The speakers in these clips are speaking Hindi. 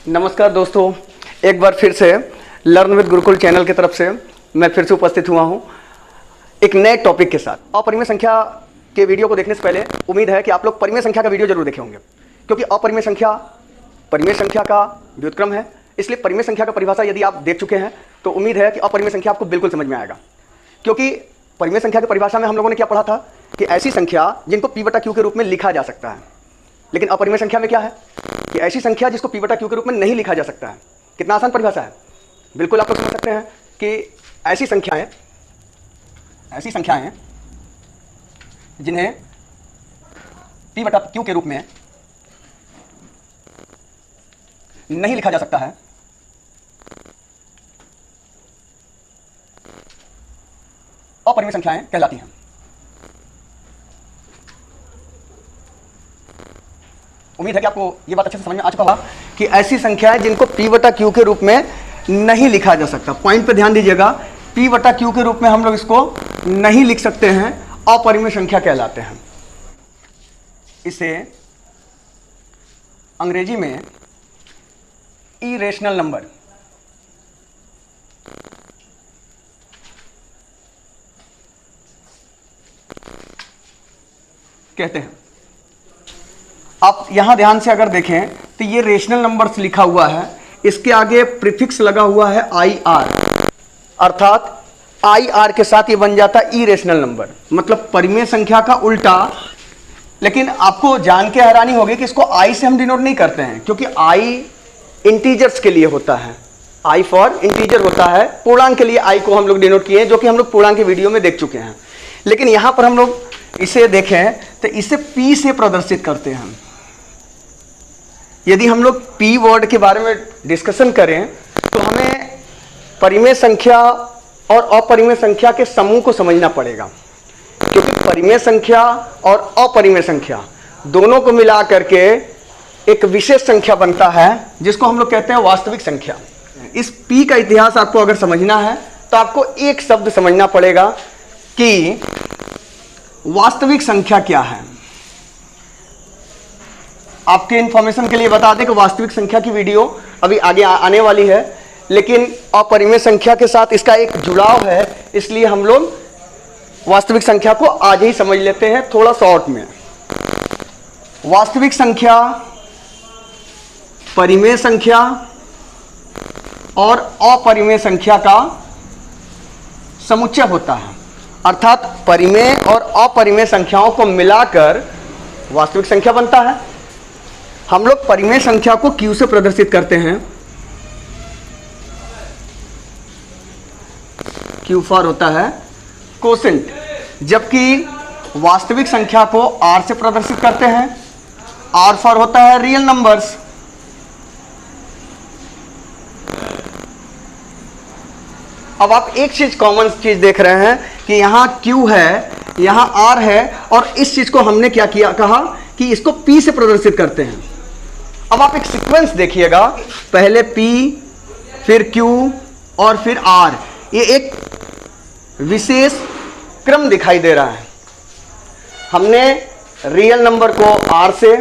नमस्कार दोस्तों, एक बार फिर से लर्न विद गुरुकुल चैनल की तरफ से मैं फिर से उपस्थित हुआ हूं एक नए टॉपिक के साथ। अपरिमेय संख्या के वीडियो को देखने से पहले उम्मीद है कि आप लोग परिमेय संख्या का वीडियो जरूर देखे होंगे, क्योंकि अपरिमेय संख्या परिमेय संख्या का व्युत्क्रम है। इसलिए परिमेय संख्या का परिभाषा यदि आप देख चुके हैं तो उम्मीद है कि अपरिमेय संख्या आपको बिल्कुल समझ में आएगा। क्योंकि परिमेय संख्या की परिभाषा में हम लोगों ने क्या पढ़ा था कि ऐसी संख्या जिनको P/Q के रूप में लिखा जा सकता है। लेकिन अपरिमेय संख्या में क्या है कि ऐसी संख्या जिसको P/Q के रूप में नहीं लिखा जा सकता है। कितना आसान परिभाषा है, बिल्कुल आप लोग समझ सकते हैं कि ऐसी संख्याएं जिन्हें P/Q के रूप में नहीं लिखा जा सकता है, अपरिमेय संख्याएं कहलाती हैं। उम्मीद है कि आपको यह बात अच्छे से समझ में आ चुका होगा कि ऐसी संख्याएं जिनको P/Q के रूप में नहीं लिखा जा सकता। पॉइंट पे ध्यान दीजिएगा, P/Q के रूप में हम लोग इसको नहीं लिख सकते हैं, अपरिमेय संख्या कहलाते हैं। इसे अंग्रेजी में इरेशनल नंबर कहते हैं। आप यहां ध्यान से अगर देखें तो ये रेशनल नंबर्स लिखा हुआ है, इसके आगे प्रीफिक्स लगा हुआ है IR, अर्थात IR के साथ ये बन जाता है इरेशनल नंबर, मतलब परिमेय संख्या का उल्टा। लेकिन आपको जान के हैरानी होगी कि इसको I से हम डिनोट नहीं करते हैं, क्योंकि I इंटीजर्स के लिए होता है, I फॉर इंटीजर होता है। पूर्णांक के लिए I को हम लोग डिनोट किए हैं, जो कि हम लोग पूर्णांक के वीडियो में देख चुके हैं। लेकिन यहां पर हम लोग इसे देखें तो इसे P से प्रदर्शित करते हैं। यदि हम लोग P वर्ड के बारे में डिस्कशन करें तो हमें परिमेय संख्या और अपरिमेय संख्या के समूह को समझना पड़ेगा, क्योंकि परिमेय संख्या और अपरिमेय संख्या दोनों को मिला करके एक विशेष संख्या बनता है, जिसको हम लोग कहते हैं वास्तविक संख्या। इस P का इतिहास आपको अगर समझना है तो आपको एक शब्द समझना पड़ेगा कि वास्तविक संख्या क्या है। आपके इंफॉर्मेशन के लिए बता दें कि वास्तविक संख्या की वीडियो अभी आगे आने वाली है, लेकिन अपरिमेय संख्या के साथ इसका एक जुड़ाव है, इसलिए हम लोग वास्तविक संख्या को आज ही समझ लेते हैं थोड़ा शॉर्ट में। वास्तविक संख्या, परिमेय संख्या और अपरिमेय संख्या का समुच्चय होता है, अर्थात परिमेय और अपरिमेय संख्याओं को मिलाकर वास्तविक संख्या बनता है। हम लोग परिमेय संख्या को Q से प्रदर्शित करते हैं। Q फॉर होता है कोसेंट, जबकि वास्तविक संख्या को R से प्रदर्शित करते हैं। R फॉर होता है रियल नंबर्स। अब आप एक चीज कॉमन चीज देख रहे हैं कि यहां Q है, यहां R है, और इस चीज को हमने क्या किया, कहा कि इसको P से प्रदर्शित करते हैं। अब आप एक सीक्वेंस देखिएगा, पहले P, फिर Q और फिर R। ये एक विशेष क्रम दिखाई दे रहा है। हमने रियल नंबर को R से,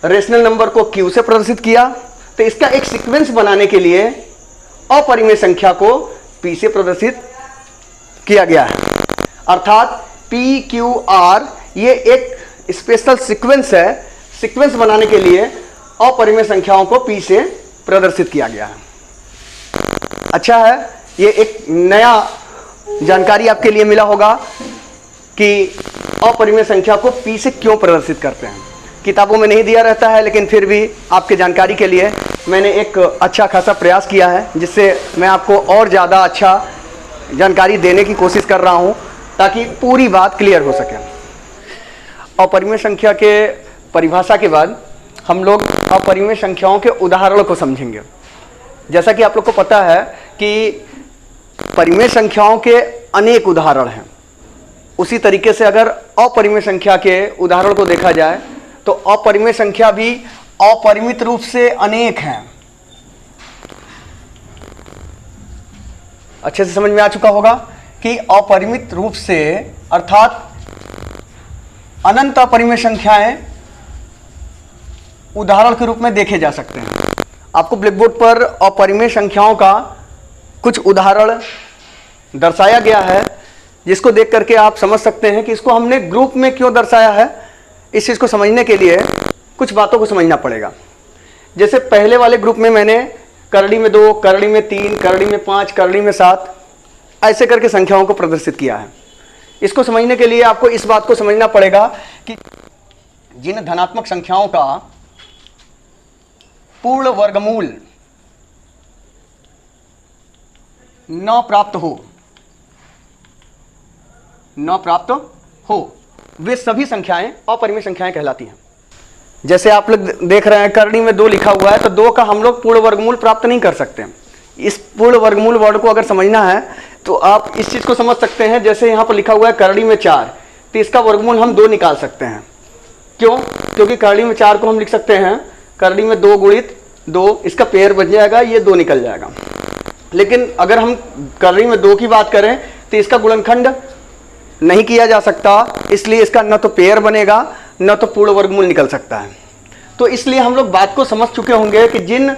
रेशनल नंबर को Q से प्रदर्शित किया, तो इसका एक सीक्वेंस बनाने के लिए अपरिमेय संख्या को P से प्रदर्शित किया गया है। अर्थात P, Q, R ये एक स्पेशल सीक्वेंस है। सीक्वेंस बनाने के लिए अपरिमेय संख्याओं को P से प्रदर्शित किया गया है। अच्छा है, ये एक नया जानकारी आपके लिए मिला होगा कि अपरिमेय संख्या को P से क्यों प्रदर्शित करते हैं। किताबों में नहीं दिया रहता है, लेकिन फिर भी आपके जानकारी के लिए मैंने एक अच्छा खासा प्रयास किया है, जिससे मैं आपको और ज़्यादा अच्छा जानकारी देने की कोशिश कर रहा हूँ, ताकि पूरी बात क्लियर हो सके। अपरिमेय संख्या के परिभाषा के बाद हम लोग अपरिमेय संख्याओं के उदाहरण को समझेंगे। जैसा कि आप लोग को पता है कि परिमेय संख्याओं के अनेक उदाहरण हैं, उसी तरीके से अगर अपरिमेय संख्या के उदाहरण को देखा जाए तो अपरिमेय संख्या भी अपरिमित रूप से अनेक हैं। अच्छे से समझ में आ चुका होगा कि अपरिमित रूप से अर्थात अनंत अपरिमेय संख्याएं उदाहरण के रूप में देखे जा सकते हैं। आपको ब्लैकबोर्ड पर अपरिमेय संख्याओं का कुछ उदाहरण दर्शाया गया है, जिसको देख करके आप समझ सकते हैं कि इसको हमने ग्रुप में क्यों दर्शाया है। इस चीज़ को समझने के लिए कुछ बातों को समझना पड़ेगा। जैसे पहले वाले ग्रुप में मैंने करड़ी में 2, करड़ी में 3, करड़ी में 5, करड़ी में 7 ऐसे करके संख्याओं को प्रदर्शित किया है। इसको समझने के लिए आपको इस बात को समझना पड़ेगा कि जिन धनात्मक संख्याओं का पूर्ण वर्गमूल न प्राप्त हो वे सभी संख्याएं अपरिमेय संख्याएं कहलाती हैं। जैसे आप लोग देख रहे हैं करड़ी में 2 लिखा हुआ है, तो 2 का हम लोग पूर्ण वर्गमूल प्राप्त नहीं कर सकते। इस पूर्ण वर्गमूल वर्ड को अगर समझना है तो आप इस चीज को समझ सकते हैं। जैसे यहाँ पर लिखा हुआ है करड़ी में 4, तो इसका वर्गमूल हम 2 निकाल सकते हैं। क्यों? क्योंकि करड़ी में 4 को हम लिख सकते हैं करड़ी में 2 गुणित 2, इसका पेयर बन जाएगा, ये 2 निकल जाएगा। लेकिन अगर हम करड़ी में 2 की बात करें तो इसका गुणनखंड नहीं किया जा सकता, इसलिए इसका न तो पेयर बनेगा न तो पूर्ण वर्गमूल निकल सकता है। तो इसलिए हम लोग बात को समझ चुके होंगे कि जिन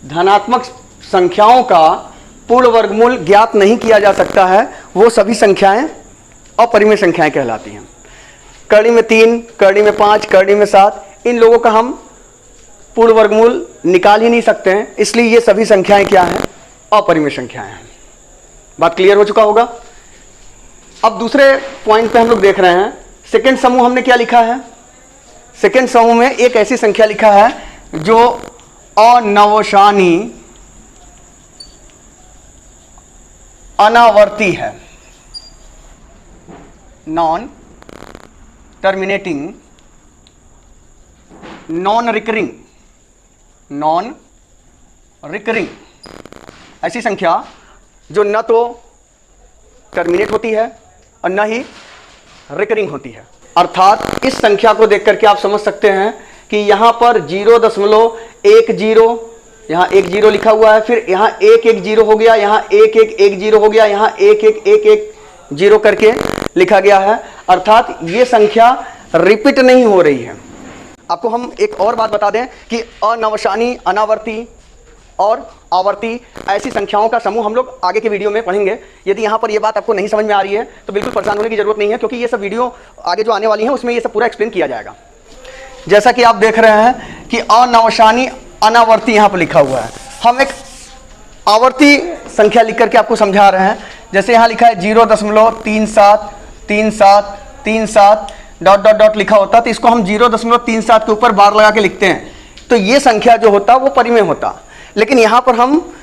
धनात्मक संख्याओं का पूर्ण वर्गमूल ज्ञात नहीं किया जा सकता है वो सभी संख्याएं अपरिमेय संख्याएं कहलाती हैं। करड़ी में 3, करड़ी में 5, करड़ी में 7, इन लोगों का हम पूर्ण वर्गमूल निकाल ही नहीं सकते हैं, इसलिए ये सभी संख्याएं क्या हैं? अपरिमेय संख्याएं हैं। बात क्लियर हो चुका होगा। अब दूसरे पॉइंट पे हम लोग देख रहे हैं, सेकंड समूह हमने क्या लिखा है? सेकंड समूह में एक ऐसी संख्या लिखा है जो अनवसानी अनावर्ती है, नॉन टर्मिनेटिंग, नॉन रिकरिंग ऐसी संख्या जो न तो टर्मिनेट होती है और न ही रिकरिंग होती है। अर्थात इस संख्या को देख करके आप समझ सकते हैं कि यहां पर 0.10, यहां 1 0 लिखा हुआ है, फिर यहां 1 1 0 हो गया, यहां 1 1 1 0 हो गया, यहां 1 1 1 1 0 करके लिखा गया है। अर्थात ये संख्या रिपीट नहीं हो रही है। आपको हम एक और बात बता दें कि अनवसानी, अनावर्ती और आवर्ती ऐसी संख्याओं का समूह हम लोग आगे के वीडियो में पढ़ेंगे। यदि यहाँ पर ये बात आपको नहीं समझ में आ रही है तो बिल्कुल परेशान होने की जरूरत नहीं है, क्योंकि ये सब वीडियो आगे जो आने वाली है उसमें ये सब पूरा एक्सप्लेन किया जाएगा। जैसा कि आप देख रहे हैं कि अनवसानी अनावर्ती यहाँ पर लिखा हुआ है, हम एक आवर्ती संख्या लिख करके आपको समझा रहे हैं। जैसे यहाँ लिखा है 0.373737 डॉट डॉट डॉट लिखा होता, तो इसको हम 0.37 के ऊपर बार लगा के लिखते हैं, तो ये संख्या जो होता वो परिमेय होता। लेकिन यहां पर हम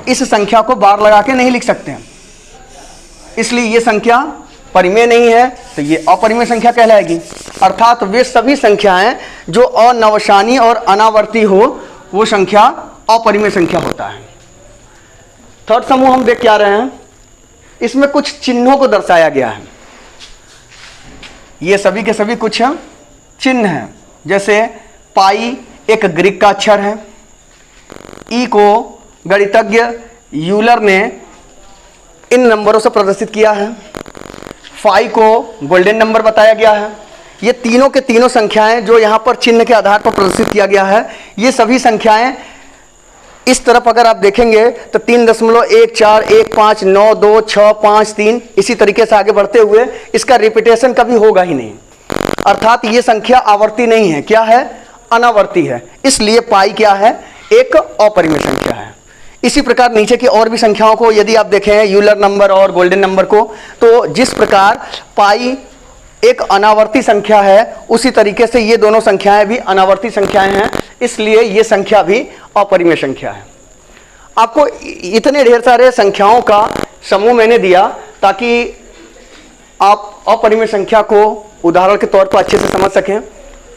इस संख्या को बार लगा के नहीं लिख सकते हैं, इसलिए ये संख्या परिमेय नहीं है, तो ये अपरिमेय संख्या कहलाएगी। अर्थात वे सभी संख्याएं जो अनवसानी और अनावर्ती हो वो संख्या अपरिमेय संख्या होता है। थर्ड समूह हम देख के आ रहे हैं, इसमें कुछ चिन्हों को दर्शाया गया है। ये सभी के सभी कुछ चिन्ह हैं। जैसे पाई एक ग्रीक का अक्षर है, ई को गणितज्ञ यूलर ने इन नंबरों से प्रदर्शित किया है, फाई को गोल्डन नंबर बताया गया है। ये तीनों के तीनों संख्याएं जो यहाँ पर चिन्ह के आधार पर प्रदर्शित किया गया है, ये सभी संख्याएं इस तरफ अगर आप देखेंगे तो 3.14159265 इसी तरीके से आगे बढ़ते हुए इसका रिपीटेशन कभी होगा ही नहीं। अर्थात ये संख्या आवर्ती नहीं है, क्या है? अनावर्ती है। इसलिए पाई क्या है? एक अपरिमेय संख्या है। इसी प्रकार नीचे की और भी संख्याओं को यदि आप देखें, यूलर नंबर और गोल्डन नंबर को, तो जिस प्रकार पाई एक अनावर्ती संख्या है उसी तरीके से ये दोनों संख्याएं भी अनावर्ती संख्याएं हैं, इसलिए ये संख्या भी अपरिमेय संख्या है। आपको इतने ढेर सारे संख्याओं का समूह मैंने दिया ताकि आप अपरिमेय संख्या को उदाहरण के तौर पर अच्छे से समझ सकें।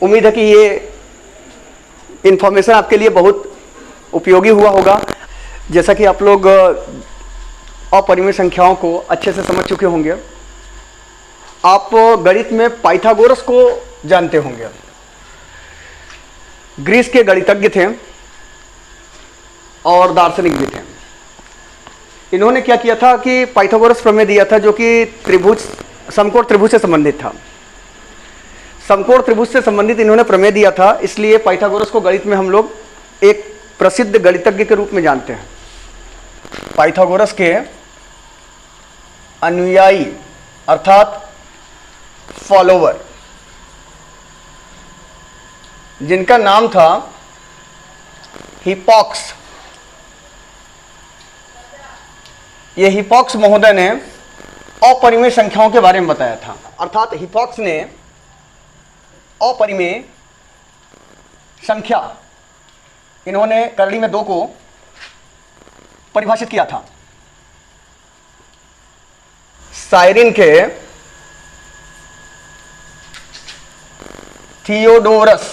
उम्मीद है कि ये इंफॉर्मेशन आपके लिए बहुत उपयोगी हुआ होगा। जैसा कि आप लोग अपरिमेय संख्याओं को अच्छे से समझ चुके होंगे, आप गणित में पाइथागोरस को जानते होंगे। ग्रीस के गणितज्ञ थे और दार्शनिक भी थे। इन्होंने क्या किया था कि पाइथागोरस प्रमेय दिया था, जो कि त्रिभुज, समकोण त्रिभुज से संबंधित था। समकोण त्रिभुज से संबंधित इन्होंने प्रमेय दिया था, इसलिए पाइथागोरस को गणित में हम लोग एक प्रसिद्ध गणितज्ञ के रूप में जानते हैं। पाइथागोरस के अनुयायी अर्थात फॉलोवर, जिनका नाम था हिप्पॉक्स। ये हिप्पॉक्स महोदय ने अपरिमेय संख्याओं के बारे में बताया था। अर्थात हिप्पॉक्स ने अपरिमेय संख्या, इन्होंने करड़ी में 2 को परिभाषित किया था। साइरिन के थियोडोरस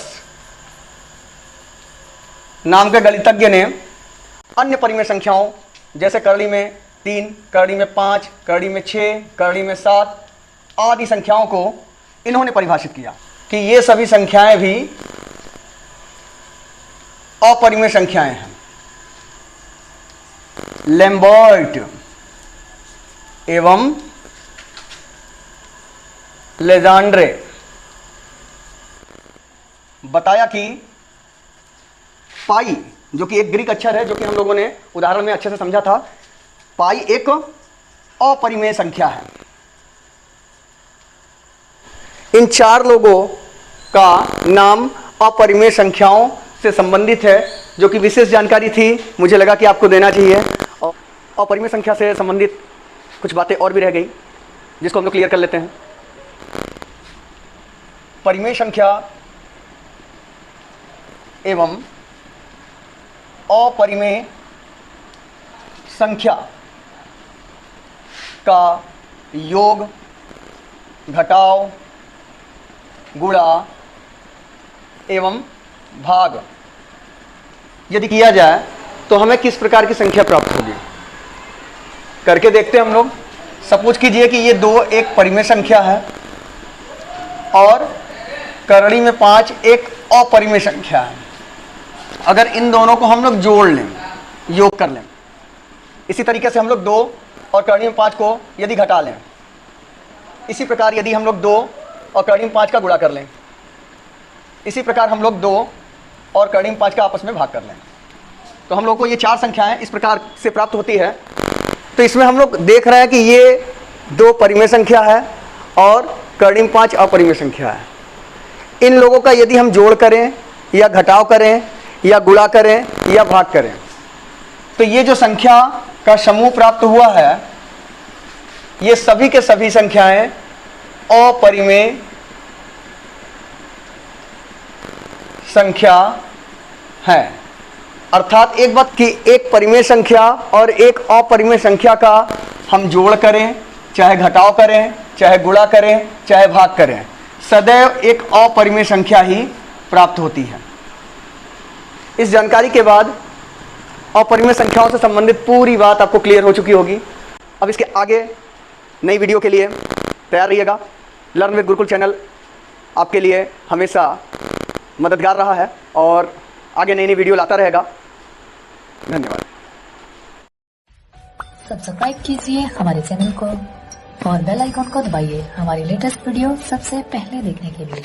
नाम के गणितज्ञ ने अन्य परिमेय संख्याओं जैसे करड़ी में 3, करड़ी में 5, करड़ी में 6, करड़ी में 7 आदि संख्याओं को इन्होंने परिभाषित किया कि ये सभी संख्याएं भी अपरिमेय संख्याएं हैं। लैम्बर्ट एवं लेजांड्रे बताया कि पाई, जो कि एक ग्रीक अक्षर है, जो कि हम लोगों ने उदाहरण में अच्छे से समझा था, पाई एक अपरिमेय संख्या है। इन 4 लोगों का नाम अपरिमेय संख्याओं से संबंधित है, जो कि विशेष जानकारी थी, मुझे लगा कि आपको देना चाहिए। और अपरिमेय संख्या से संबंधित कुछ बातें और भी रह गई, जिसको हम लोग क्लियर कर लेते हैं। परिमेय संख्या एवं अपरिमेय संख्या का योग, घटाव, गुणा एवं भाग यदि किया जाए तो हमें किस प्रकार की संख्या प्राप्त होगी, करके देखते हैं हम लोग। सपोज कीजिए कि ये 2 एक परिमेय संख्या है और करड़ी में 5 एक अपरिमेय संख्या है। अगर इन दोनों को हम लोग जोड़ लें, योग कर लें, इसी तरीके से हम लोग 2 और करड़ी में 5 को यदि घटा लें, इसी प्रकार यदि हम लोग 2 और करड़ी में 5 का गुणा कर लें, इसी प्रकार हम लोग 2 और करड़ी में 5 का आपस में भाग कर लें, तो हम लोग को ये 4 संख्याएं इस प्रकार से प्राप्त होती है। तो इसमें हम लोग देख रहे हैं कि ये 2 परिमेय संख्या है और करड़ी में 5 अपरिमेय संख्या है। इन लोगों का यदि हम जोड़ करें या घटाव करें या गुणा करें या भाग करें, तो ये जो संख्या का समूह प्राप्त हुआ है, ये सभी के सभी संख्याएं अपरिमेय संख्या है। अर्थात एक बात कि एक परिमेय संख्या और एक अपरिमेय संख्या का हम जोड़ करें, चाहे घटाव करें, चाहे गुणा करें, चाहे भाग करें, सदैव एक अपरिमेय संख्या ही प्राप्त होती है। इस जानकारी के बाद अपरिमेय संख्याओं से संबंधित पूरी बात आपको क्लियर हो चुकी होगी। अब इसके आगे नई वीडियो के लिए तैयार रहिएगा। लर्न विद गुरुकुल चैनल आपके लिए हमेशा मददगार रहा है और आगे नई नई वीडियो लाता रहेगा। धन्यवाद। सब्सक्राइब कीजिए हमारे चैनल को और बेल आइकॉन को दबाइए हमारी लेटेस्ट वीडियो सबसे पहले देखने के लिए।